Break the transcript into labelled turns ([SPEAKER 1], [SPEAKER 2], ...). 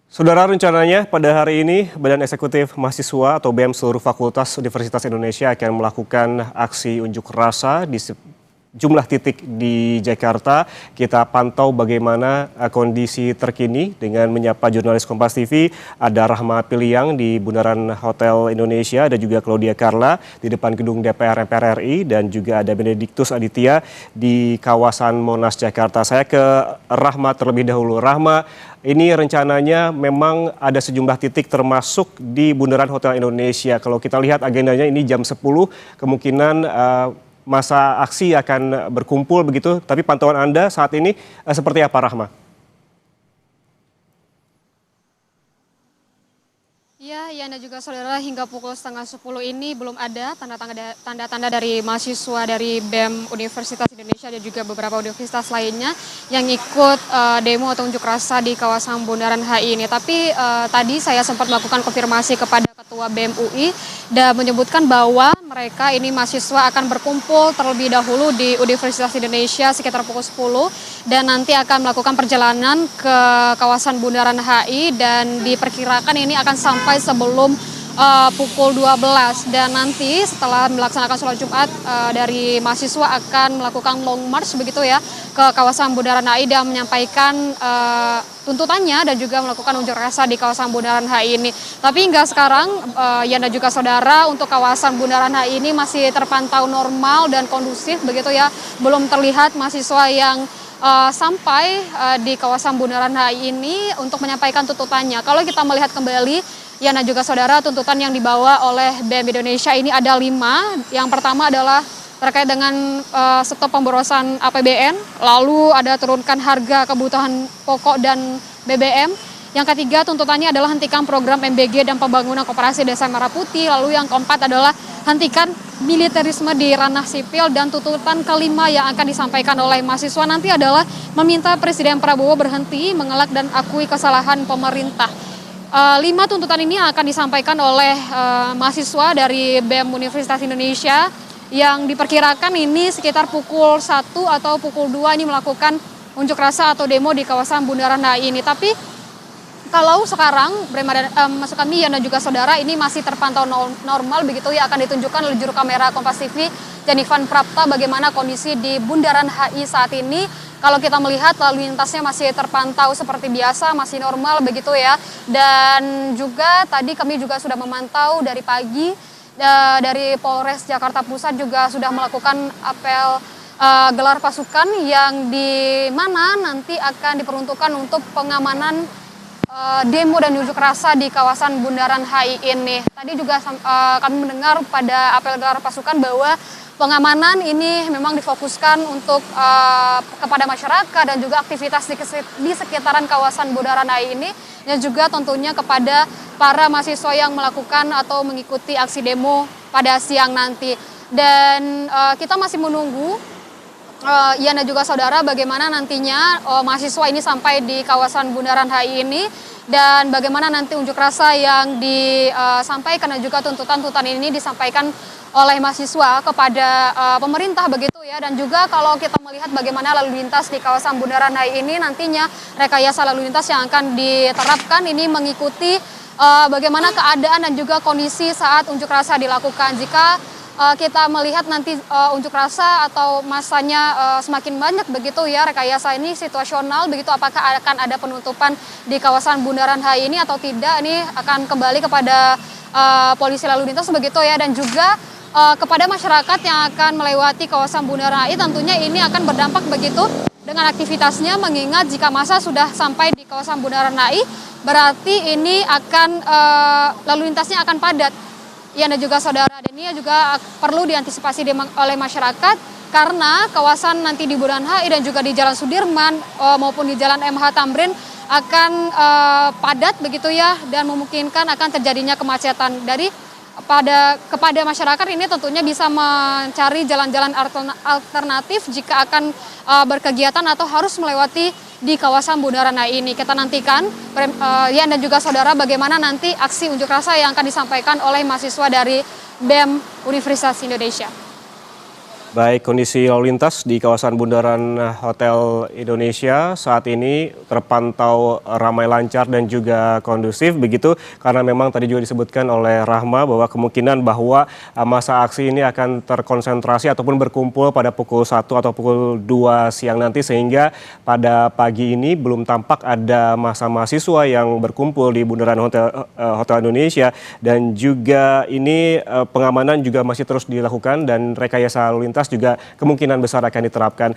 [SPEAKER 1] Saudara, rencananya pada hari ini Badan Eksekutif Mahasiswa atau BEM seluruh Fakultas Universitas Indonesia akan melakukan aksi unjuk rasa di sejumlah titik di Jakarta. Kita pantau bagaimana kondisi terkini dengan menyapa jurnalis Kompas TV. Ada Rahma Piliang di Bundaran Hotel Indonesia, ada juga Claudia Carla di depan gedung DPR MPR RI, dan juga ada Benediktus Aditya di kawasan Monas Jakarta. Saya ke Rahma terlebih dahulu. Rahma, ini rencananya memang ada sejumlah titik termasuk di Bundaran Hotel Indonesia. Kalau kita lihat agendanya ini jam 10, kemungkinan masa aksi akan berkumpul begitu. Tapi pantauan Anda saat ini seperti apa, Rahma?
[SPEAKER 2] Ya, Yana juga saudara, hingga pukul setengah 10 ini belum ada tanda-tanda dari mahasiswa dari BEM Universitas Indonesia dan juga beberapa universitas lainnya yang ikut demo atau unjuk rasa di kawasan Bundaran HI ini. Tapi tadi saya sempat melakukan konfirmasi kepada Ketua BEM UI dan menyebutkan bahwa mereka ini mahasiswa akan berkumpul terlebih dahulu di Universitas Indonesia sekitar pukul 10 dan nanti akan melakukan perjalanan ke kawasan Bundaran HI dan diperkirakan ini akan sampai sebelum pukul 12, dan nanti setelah melaksanakan sholat Jumat dari mahasiswa akan melakukan long march begitu ya ke kawasan Bundaran HI dan menyampaikan tuntutannya dan juga melakukan unjuk rasa di kawasan Bundaran HI ini. Tapi hingga sekarang Yana juga saudara, untuk kawasan Bundaran HI ini masih terpantau normal dan kondusif begitu ya. Belum terlihat mahasiswa yang sampai di kawasan Bundaran HI ini untuk menyampaikan tuntutannya. Kalau kita melihat kembali Yana juga saudara, tuntutan yang dibawa oleh BEM Indonesia ini ada 5. Yang pertama adalah terkait dengan stop pemborosan APBN, lalu ada turunkan harga kebutuhan pokok dan BBM. Yang ketiga tuntutannya adalah hentikan program MBG dan pembangunan koperasi Desa Merah Putih. Lalu yang keempat adalah hentikan militerisme di ranah sipil, dan tuntutan kelima yang akan disampaikan oleh mahasiswa nanti adalah meminta Presiden Prabowo berhenti mengelak dan akui kesalahan pemerintah. 5 tuntutan ini akan disampaikan oleh mahasiswa dari BEM Universitas Indonesia yang diperkirakan ini sekitar pukul 1 atau pukul 2 ini melakukan unjuk rasa atau demo di kawasan Bundaran HI ini. Tapi kalau sekarang masuk kami dan juga saudara, ini masih terpantau normal begitu ya, akan ditunjukkan oleh juru kamera Kompas TV Jenivan Prapta bagaimana kondisi di Bundaran HI saat ini. Kalau kita melihat lalu lintasnya masih terpantau seperti biasa, masih normal begitu ya. Dan juga tadi kami juga sudah memantau dari pagi dari Polres Jakarta Pusat juga sudah melakukan apel gelar pasukan yang di mana nanti akan diperuntukkan untuk pengamanan demo dan unjuk rasa di kawasan Bundaran HI ini. Tadi juga kami mendengar pada apel gelar pasukan bahwa pengamanan ini memang difokuskan untuk kepada masyarakat dan juga aktivitas di sekitaran kawasan Bundaran HI ini, dan juga tentunya kepada para mahasiswa yang melakukan atau mengikuti aksi demo pada siang nanti. Dan kita masih menunggu Yana juga saudara bagaimana nantinya mahasiswa ini sampai di kawasan Bundaran HI ini, dan bagaimana nanti unjuk rasa yang disampaikan dan juga tuntutan-tuntutan ini disampaikan oleh mahasiswa kepada pemerintah begitu ya. Dan juga kalau kita melihat bagaimana lalu lintas di kawasan Bundaran HI ini, nantinya rekayasa lalu lintas yang akan diterapkan ini mengikuti bagaimana keadaan dan juga kondisi saat unjuk rasa dilakukan. Jika kita melihat nanti unjuk rasa atau masanya semakin banyak begitu ya, rekayasa ini situasional begitu, apakah akan ada penutupan di kawasan Bundaran HI ini atau tidak, ini akan kembali kepada polisi lalu lintas begitu ya. Dan juga kepada masyarakat yang akan melewati kawasan Bundaran HI, tentunya ini akan berdampak begitu dengan aktivitasnya, mengingat jika massa sudah sampai di kawasan Bundaran HI berarti ini akan lalu lintasnya akan padat. Ya, dan juga saudara, dan ini juga perlu diantisipasi oleh masyarakat karena kawasan nanti di Bundaran HI dan juga di Jalan Sudirman maupun di Jalan MH Tamrin akan padat begitu ya, dan memungkinkan akan terjadinya kemacetan. Kepada masyarakat ini tentunya bisa mencari jalan-jalan alternatif jika akan berkegiatan atau harus melewati di kawasan Bundaran HI ini. Kita nantikan Yan dan juga saudara bagaimana nanti aksi unjuk rasa yang akan disampaikan oleh mahasiswa dari BEM Universitas Indonesia.
[SPEAKER 1] Baik, kondisi lalu lintas di kawasan Bundaran Hotel Indonesia saat ini terpantau ramai lancar dan juga kondusif begitu karena memang tadi juga disebutkan oleh Rahma bahwa kemungkinan bahwa masa aksi ini akan terkonsentrasi ataupun berkumpul pada pukul 1 atau pukul 2 siang nanti sehingga pada pagi ini belum tampak ada masa mahasiswa yang berkumpul di Bundaran Hotel Indonesia dan juga ini pengamanan juga masih terus dilakukan dan rekayasa lalu lintas juga kemungkinan besar akan diterapkan.